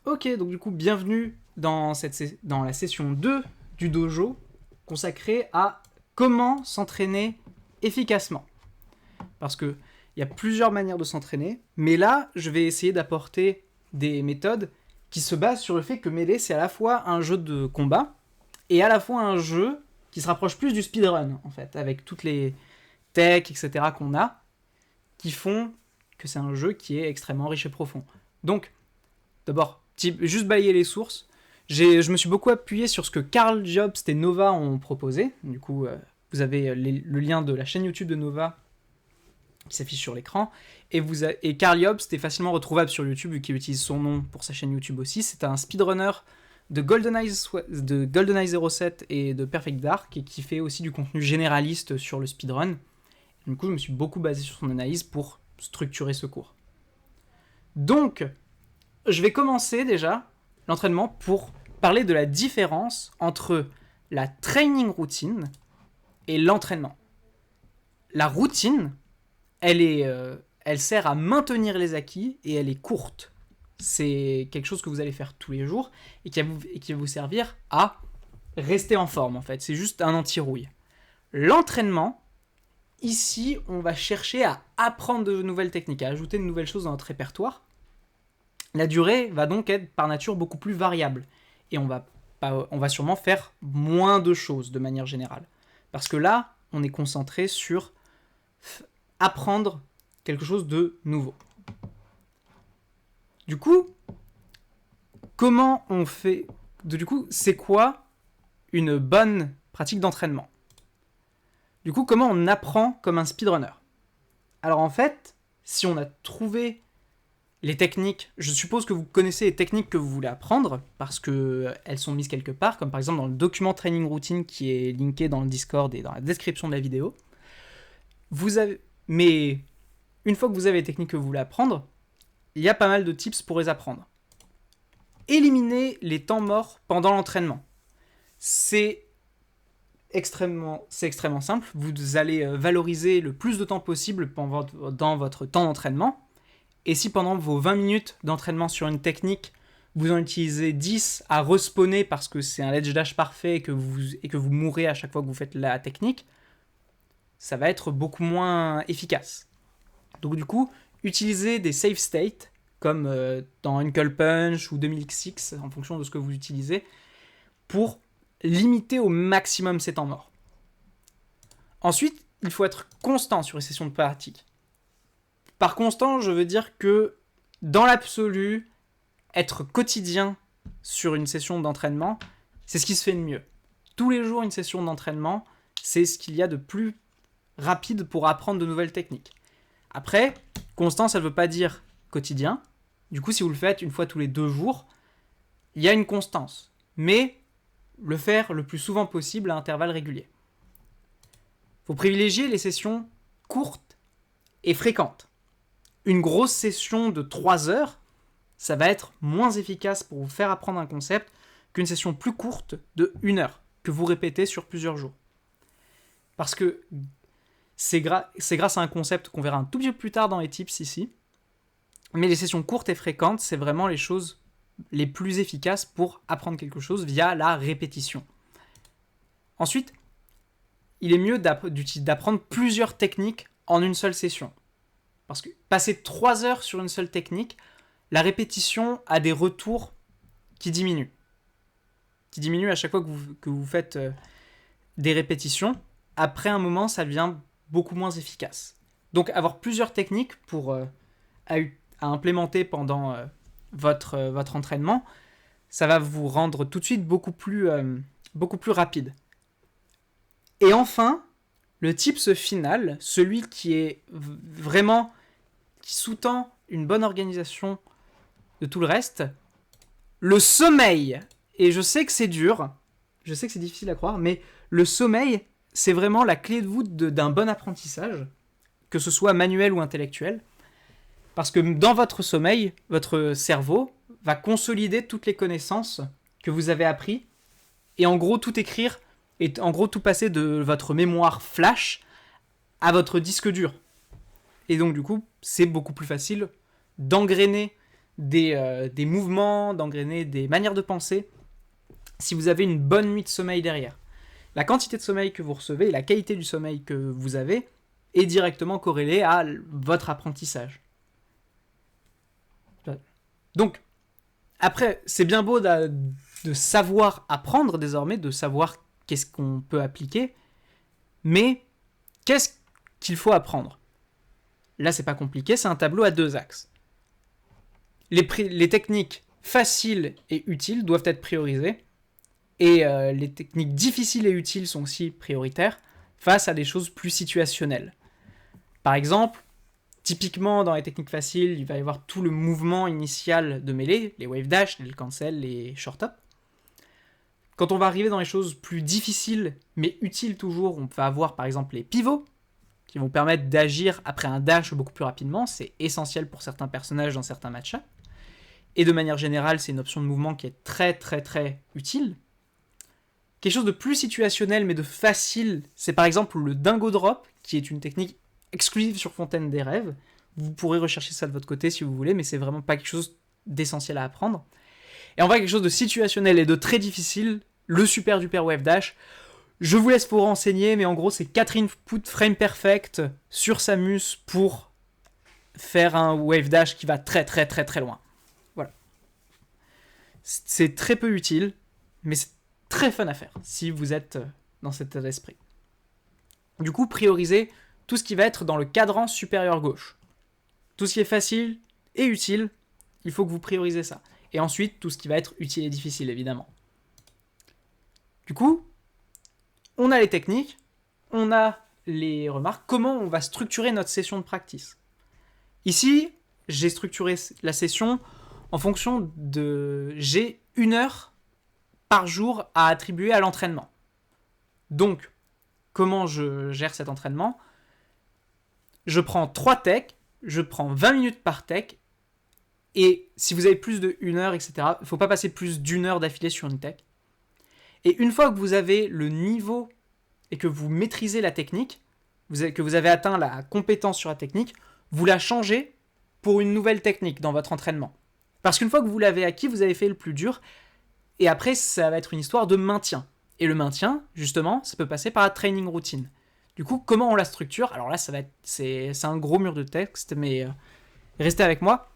Ok, donc du coup, bienvenue dans la session 2 du dojo consacrée à comment s'entraîner efficacement. Parce qu'il y a plusieurs manières de s'entraîner, mais là, je vais essayer d'apporter des méthodes qui se basent sur le fait que Melee, c'est à la fois un jeu de combat et à la fois un jeu qui se rapproche plus du speedrun, en fait, avec toutes les techs, etc. qu'on a, qui font que c'est un jeu qui est extrêmement riche et profond. Donc, d'abord, juste balayer les sources. Je me suis beaucoup appuyé sur ce que Karl Jobst et Nova ont proposé. Du coup, vous avez le lien de la chaîne YouTube de Nova qui s'affiche sur l'écran. Et Karl Jobst est facilement retrouvable sur YouTube vu qu'il utilise son nom pour sa chaîne YouTube aussi. C'est un speedrunner de GoldenEye 07 et de Perfect Dark et qui fait aussi du contenu généraliste sur le speedrun. Du coup, je me suis beaucoup basé sur son analyse pour structurer ce cours. Donc, je vais commencer déjà l'entraînement pour parler de la différence entre la training routine et l'entraînement. La routine, elle sert à maintenir les acquis et elle est courte. C'est quelque chose que vous allez faire tous les jours et qui va vous servir à rester en forme en fait. C'est juste un anti-rouille. L'entraînement, ici, on va chercher à apprendre de nouvelles techniques, à ajouter de nouvelles choses dans notre répertoire. La durée va donc être par nature beaucoup plus variable. Et on va sûrement faire moins de choses de manière générale. Parce que là, on est concentré sur apprendre quelque chose de nouveau. Du coup, comment on fait... Du coup, c'est quoi une bonne pratique d'entraînement ? Du coup, comment on apprend comme un speedrunner ? Alors en fait, si on a trouvé les techniques, je suppose que vous connaissez les techniques que vous voulez apprendre, parce qu'elles sont mises quelque part, comme par exemple dans le document training routine qui est linké dans le Discord et dans la description de la vidéo. Mais une fois que vous avez les techniques que vous voulez apprendre, il y a pas mal de tips pour les apprendre. Éliminer les temps morts pendant l'entraînement. C'est extrêmement simple. Vous allez valoriser le plus de temps possible dans votre temps d'entraînement. Et si pendant vos 20 minutes d'entraînement sur une technique, vous en utilisez 10 à respawner parce que c'est un ledge dash parfait et que vous mourrez à chaque fois que vous faites la technique, ça va être beaucoup moins efficace. Donc du coup, utilisez des save states comme dans Uncle Punch ou 2000X en fonction de ce que vous utilisez pour limiter au maximum ces temps morts. Ensuite, il faut être constant sur les sessions de pratique. Par constant, je veux dire que dans l'absolu, être quotidien sur une session d'entraînement, c'est ce qui se fait de mieux. Tous les jours, une session d'entraînement, c'est ce qu'il y a de plus rapide pour apprendre de nouvelles techniques. Après, constant, ça ne veut pas dire quotidien. Du coup, si vous le faites une fois tous les 2 jours, il y a une constance. Mais le faire le plus souvent possible à intervalles réguliers. Il faut privilégier les sessions courtes et fréquentes. Une grosse session de 3 heures, ça va être moins efficace pour vous faire apprendre un concept qu'une session plus courte de 1 heure, que vous répétez sur plusieurs jours. Parce que c'est grâce à un concept qu'on verra un tout petit peu plus tard dans les tips ici, mais les sessions courtes et fréquentes, c'est vraiment les choses les plus efficaces pour apprendre quelque chose via la répétition. Ensuite, il est mieux d'apprendre plusieurs techniques en une seule session. Parce que passer 3 heures sur une seule technique, la répétition a des retours qui diminuent. Qui diminuent à chaque fois que vous faites des répétitions. Après un moment, ça devient beaucoup moins efficace. Donc avoir plusieurs techniques à implémenter pendant votre entraînement, ça va vous rendre tout de suite beaucoup plus rapide. Et enfin, le tips final, celui qui est vraiment qui sous-tend une bonne organisation de tout le reste, le sommeil. Et je sais que c'est dur, je sais que c'est difficile à croire, mais le sommeil, c'est vraiment la clé de voûte d'un bon apprentissage, que ce soit manuel ou intellectuel, parce que dans votre sommeil, votre cerveau va consolider toutes les connaissances que vous avez apprises, et en gros tout écrire, et en gros tout passer de votre mémoire flash à votre disque dur. Et donc du coup, c'est beaucoup plus facile d'engrainer des mouvements, d'engrainer des manières de penser, si vous avez une bonne nuit de sommeil derrière. La quantité de sommeil que vous recevez et la qualité du sommeil que vous avez est directement corrélée à votre apprentissage. Donc, après, c'est bien beau de savoir apprendre désormais, de savoir qu'est-ce qu'on peut appliquer, mais qu'est-ce qu'il faut apprendre ? Là, c'est pas compliqué, c'est un tableau à 2 axes. Les techniques faciles et utiles doivent être priorisées, et les techniques difficiles et utiles sont aussi prioritaires face à des choses plus situationnelles. Par exemple, typiquement dans les techniques faciles, il va y avoir tout le mouvement initial de mêlée, les wave dash, les cancel, les short up. Quand on va arriver dans les choses plus difficiles, mais utiles toujours, on va avoir par exemple les pivots, qui vont permettre d'agir après un dash beaucoup plus rapidement. C'est essentiel pour certains personnages dans certains match-ups. Et de manière générale, c'est une option de mouvement qui est très très très utile. Quelque chose de plus situationnel mais de facile, c'est par exemple le dingo drop, qui est une technique exclusive sur Fontaine des Rêves. Vous pourrez rechercher ça de votre côté si vous voulez, mais c'est vraiment pas quelque chose d'essentiel à apprendre. Et en vrai, quelque chose de situationnel et de très difficile, le super duper wave dash. Je vous laisse vous renseigner, mais en gros, c'est 4 inputs frame perfect sur Samus pour faire un wave dash qui va très très très très loin. Voilà. C'est très peu utile, mais c'est très fun à faire si vous êtes dans cet état d'esprit. Du coup, priorisez tout ce qui va être dans le cadran supérieur gauche. Tout ce qui est facile et utile, il faut que vous priorisez ça. Et ensuite, tout ce qui va être utile et difficile, évidemment. Du coup, on a les techniques, on a les remarques. Comment on va structurer notre session de practice ? Ici, j'ai structuré la session en fonction de... J'ai 1 heure par jour à attribuer à l'entraînement. Donc, comment je gère cet entraînement ? Je prends 3 techs, je prends 20 minutes par tech, et si vous avez plus de 1 heure, etc., il ne faut pas passer plus d'1 heure d'affilée sur une tech. Et une fois que vous avez le niveau et que vous maîtrisez la technique, que vous avez atteint la compétence sur la technique, vous la changez pour une nouvelle technique dans votre entraînement. Parce qu'une fois que vous l'avez acquis, vous avez fait le plus dur, et après, ça va être une histoire de maintien. Et le maintien, justement, ça peut passer par la training routine. Du coup, comment on la structure ? Alors là, c'est un gros mur de texte, mais restez avec moi.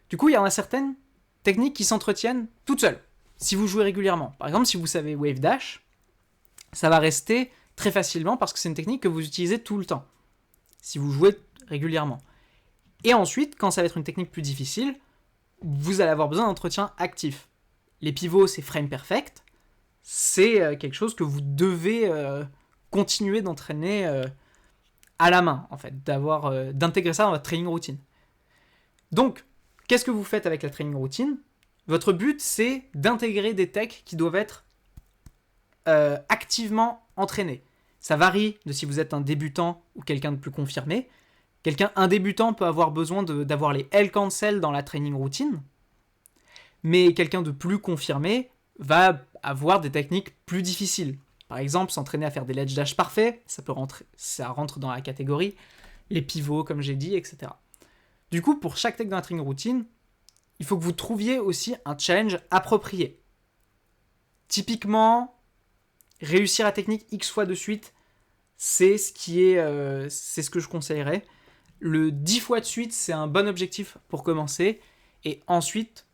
Du coup, il y en a certaines techniques qui s'entretiennent toutes seules, si vous jouez régulièrement. Par exemple, si vous savez wave dash, ça va rester très facilement parce que c'est une technique que vous utilisez tout le temps, si vous jouez régulièrement. Et ensuite, quand ça va être une technique plus difficile, vous allez avoir besoin d'entretien actif. Les pivots, c'est frame perfect. C'est quelque chose que vous devez continuer d'entraîner à la main, en fait, d'intégrer ça dans votre training routine. Donc, qu'est-ce que vous faites avec la training routine ? Votre but, c'est d'intégrer des techs qui doivent être activement entraînés. Ça varie de si vous êtes un débutant ou quelqu'un de plus confirmé. Un débutant peut avoir besoin d'avoir les L-cancel dans la training routine, mais quelqu'un de plus confirmé va avoir des techniques plus difficiles. Par exemple, s'entraîner à faire des ledge dash parfaits, ça rentre dans la catégorie. Les pivots, comme j'ai dit, etc. Du coup, pour chaque tech dans la training routine, il faut que vous trouviez aussi un challenge approprié. Typiquement, réussir la technique X fois de suite, c'est ce que je conseillerais. Le 10 fois de suite, c'est un bon objectif pour commencer. Et ensuite,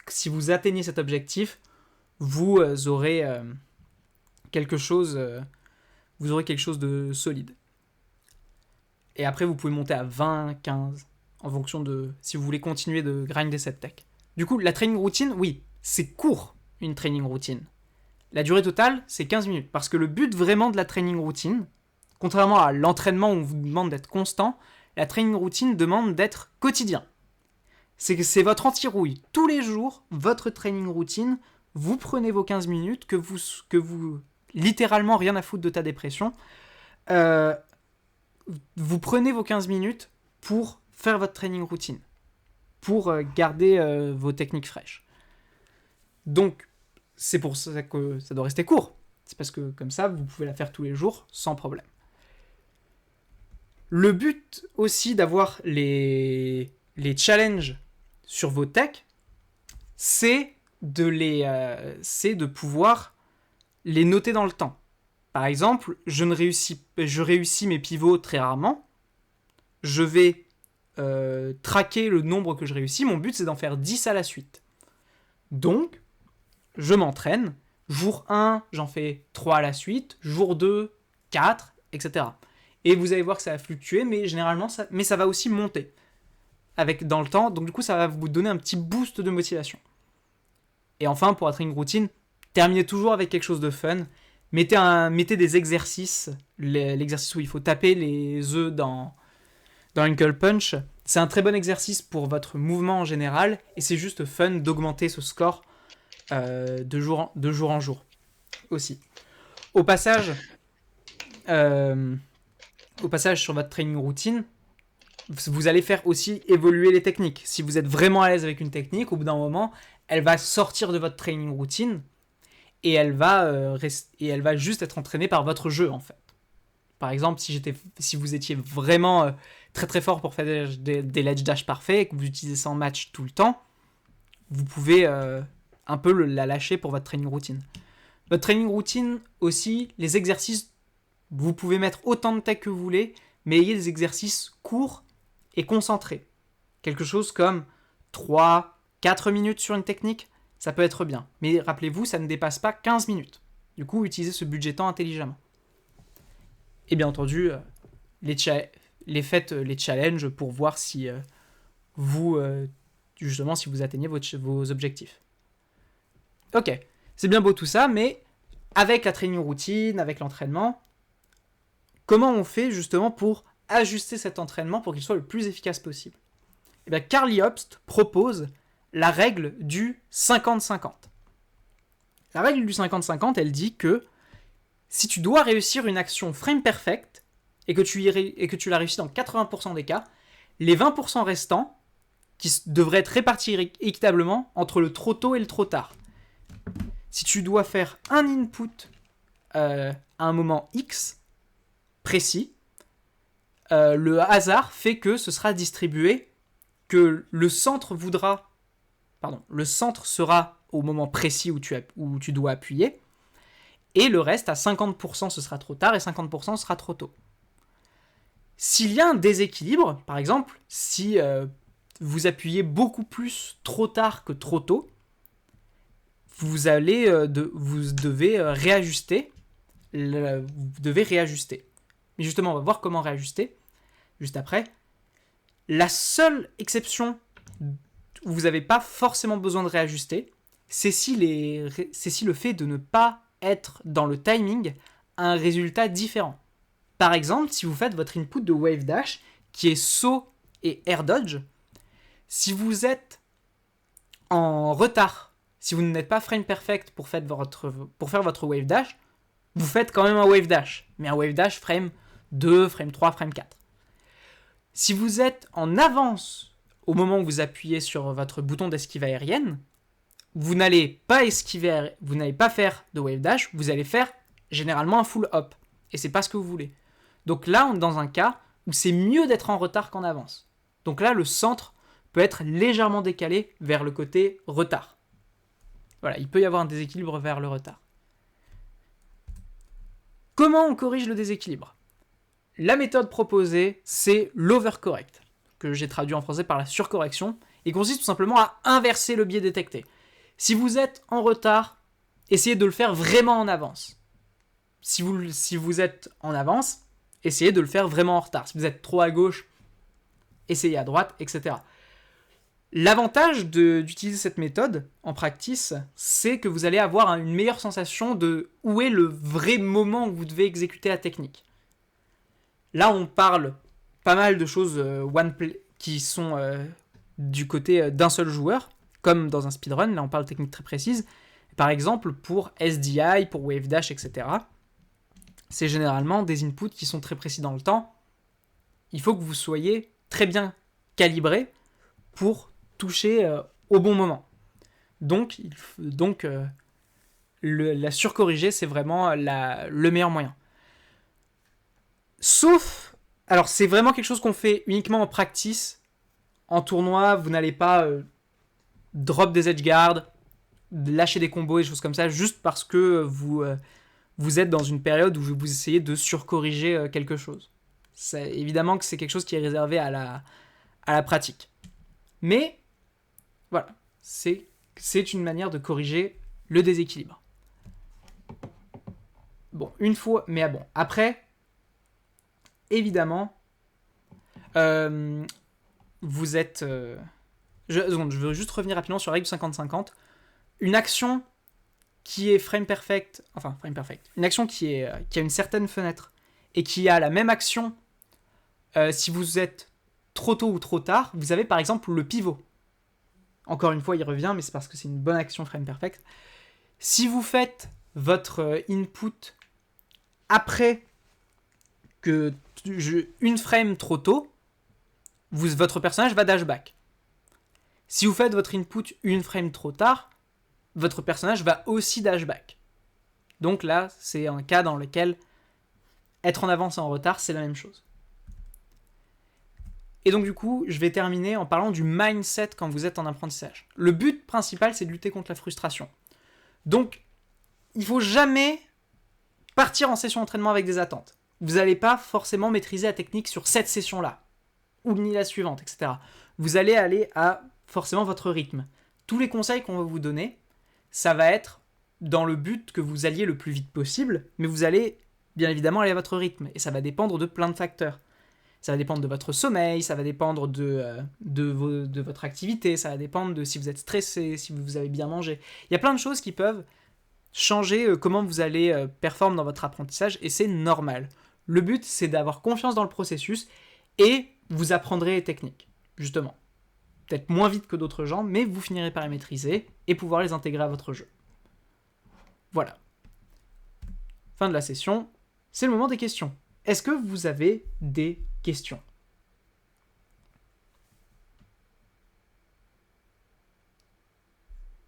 si vous atteignez cet objectif, vous aurez quelque chose de solide. Et après, vous pouvez monter à 20, 15, en fonction de si vous voulez continuer de grinder cette tech. Du coup, la training routine, oui, c'est court, une training routine. La durée totale, c'est 15 minutes. Parce que le but vraiment de la training routine, contrairement à l'entraînement où on vous demande d'être constant, la training routine demande d'être quotidien. C'est votre anti-rouille. Tous les jours, votre training routine, vous prenez vos 15 minutes, que vous littéralement rien à foutre de ta dépression, vous prenez vos 15 minutes pour faire votre training routine, pour garder vos techniques fraîches. Donc, c'est pour ça que ça doit rester court. C'est parce que comme ça, vous pouvez la faire tous les jours sans problème. Le but aussi d'avoir les challenges sur vos techs, c'est de pouvoir les noter dans le temps. Par exemple, je réussis mes pivots très rarement. Je vais traquer le nombre que je réussis. Mon but, c'est d'en faire 10 à la suite. Donc, je m'entraîne. Jour 1, j'en fais 3 à la suite. Jour 2, 4, etc. Et vous allez voir que ça va fluctuer, mais généralement, ça va aussi monter dans le temps. Donc, du coup, ça va vous donner un petit boost de motivation. Et enfin, pour la training routine, terminez toujours avec quelque chose de fun. Mettez des exercices. L'exercice où il faut taper les œufs dans Ankle Punch. C'est un très bon exercice pour votre mouvement en général. Et c'est juste fun d'augmenter ce score de jour en jour aussi. Au passage, sur votre training routine, vous allez faire aussi évoluer les techniques. Si vous êtes vraiment à l'aise avec une technique, au bout d'un moment, elle va sortir de votre training routine et elle va juste être entraînée par votre jeu, en fait. Par exemple, si vous étiez vraiment très très fort pour faire des ledge dash parfaits et que vous utilisez ça en match tout le temps, vous pouvez un peu la lâcher pour votre training routine. Votre training routine aussi, les exercices, vous pouvez mettre autant de tech que vous voulez, mais ayez des exercices courts et concentrés. Quelque chose comme 3-4 minutes sur une technique, ça peut être bien. Mais rappelez-vous, ça ne dépasse pas 15 minutes. Du coup, utilisez ce budget temps intelligemment. Et bien entendu, faites les challenges pour voir si justement, si vous atteignez vos objectifs. Ok, c'est bien beau tout ça, mais avec la training routine, avec l'entraînement, comment on fait justement pour ajuster cet entraînement pour qu'il soit le plus efficace possible? Et bien, Carl Jobst propose la règle du 50-50. La règle du 50-50, elle dit que si tu dois réussir une action frame perfect et que tu l'as réussi dans 80% des cas, les 20% restants qui devraient être répartis équitablement entre le trop tôt et le trop tard. Si tu dois faire un input à un moment X précis, le hasard fait que ce sera distribué, que le centre sera au moment précis où tu dois appuyer, et le reste, à 50%, ce sera trop tard, et 50% sera trop tôt. S'il y a un déséquilibre, par exemple, si vous appuyez beaucoup plus trop tard que trop tôt, vous devez réajuster. Vous devez réajuster. Mais justement, on va voir comment réajuster juste après. La seule exception où vous n'avez pas forcément besoin de réajuster, c'est si le fait de ne pas être dans le timing a un résultat différent. Par exemple, si vous faites votre input de wave dash, qui est saut et air dodge, si vous êtes en retard, si vous n'êtes pas frame perfect pour faire votre wave dash, vous faites quand même un wave dash, mais un wave dash frame 2, frame 3, frame 4. Si vous êtes en avance au moment où vous appuyez sur votre bouton d'esquive aérienne, vous n'allez pas faire de wave dash, vous allez faire généralement un full hop. Et c'est pas ce que vous voulez. Donc là, on est dans un cas où c'est mieux d'être en retard qu'en avance. Donc là, le centre peut être légèrement décalé vers le côté retard. Voilà, il peut y avoir un déséquilibre vers le retard. Comment on corrige le déséquilibre ? La méthode proposée, c'est l'overcorrect, que j'ai traduit en français par la surcorrection, et consiste tout simplement à inverser le biais détecté. Si vous êtes en retard, essayez de le faire vraiment en avance. Si vous êtes en avance, essayez de le faire vraiment en retard. Si vous êtes trop à gauche, essayez à droite, etc. L'avantage d'utiliser cette méthode en practice, c'est que vous allez avoir une meilleure sensation de où est le vrai moment où vous devez exécuter la technique. Là, on parle pas mal de choses qui sont du côté d'un seul joueur, comme dans un speedrun. Là, on parle de techniques très précises. Par exemple, pour SDI, pour Wave Dash, etc., c'est généralement des inputs qui sont très précis dans le temps. Il faut que vous soyez très bien calibré pour toucher au bon moment. Donc la surcorriger, c'est vraiment le meilleur moyen. Sauf, alors c'est vraiment quelque chose qu'on fait uniquement en practice. En tournoi, vous n'allez pas drop des edge guards, lâcher des combos et des choses comme ça, juste parce que vous êtes dans une période où vous essayez de surcorriger quelque chose. Évidemment que c'est quelque chose qui est réservé à la pratique. Mais, voilà, c'est une manière de corriger le déséquilibre. Bon, une fois, mais bon, après, évidemment, vous êtes... je veux juste revenir rapidement sur la règle 50-50. Une action qui est frame perfect, une action qui a une certaine fenêtre et qui a la même action si vous êtes trop tôt ou trop tard, vous avez par exemple le pivot. Encore une fois, il revient, mais c'est parce que c'est une bonne action frame perfect. Si vous faites votre input après que une frame trop tôt, votre personnage va dash back. Si vous faites votre input une frame trop tard, votre personnage va aussi dash back. Donc là, c'est un cas dans lequel être en avance et en retard, c'est la même chose. Et donc du coup, je vais terminer en parlant du mindset quand vous êtes en apprentissage. Le but principal, c'est de lutter contre la frustration. Donc, il ne faut jamais partir en session d'entraînement avec des attentes. Vous n'allez pas forcément maîtriser la technique sur cette session-là, ou ni la suivante, etc. Vous allez aller à forcément votre rythme. Tous les conseils qu'on va vous donner, ça va être dans le but que vous alliez le plus vite possible, mais vous allez bien évidemment aller à votre rythme, et ça va dépendre de plein de facteurs. Ça va dépendre de votre sommeil, ça va dépendre de votre activité, ça va dépendre de si vous êtes stressé, si vous avez bien mangé. Il y a plein de choses qui peuvent changer comment vous allez performer dans votre apprentissage, et c'est normal. Le but, c'est d'avoir confiance dans le processus, et vous apprendrez les techniques, justement. Peut-être moins vite que d'autres gens, mais vous finirez par les maîtriser, et pouvoir les intégrer à votre jeu. Voilà. Fin de la session. C'est le moment des questions. Est-ce que vous avez des questions ?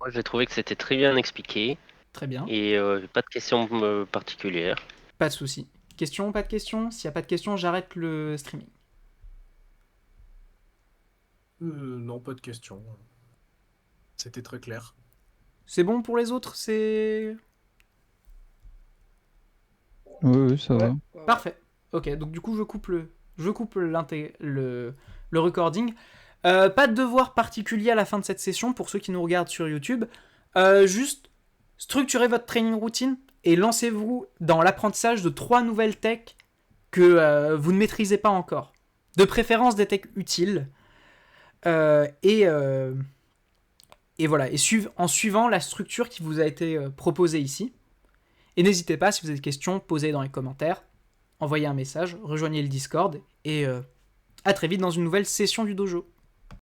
Moi, j'ai trouvé que c'était très bien expliqué Très bien. et j'ai pas de questions particulières. Pas de souci. Questions, pas de questions ? S'il n'y a pas de questions, j'arrête le streaming. Non, pas de questions. C'était très clair. C'est bon pour les autres ? C'est... Oui, ça va. Parfait. Ok, donc du coup, je coupe le recording. Pas de devoir particulier à la fin de cette session pour ceux qui nous regardent sur YouTube. Juste structurez votre training routine et lancez-vous dans l'apprentissage de 3 nouvelles techs que vous ne maîtrisez pas encore. De préférence des techs utiles. Et voilà, et en suivant la structure qui vous a été proposée ici. Et n'hésitez pas, si vous avez des questions, posez-les dans les commentaires, envoyez un message, rejoignez le Discord, et à très vite dans une nouvelle session du dojo.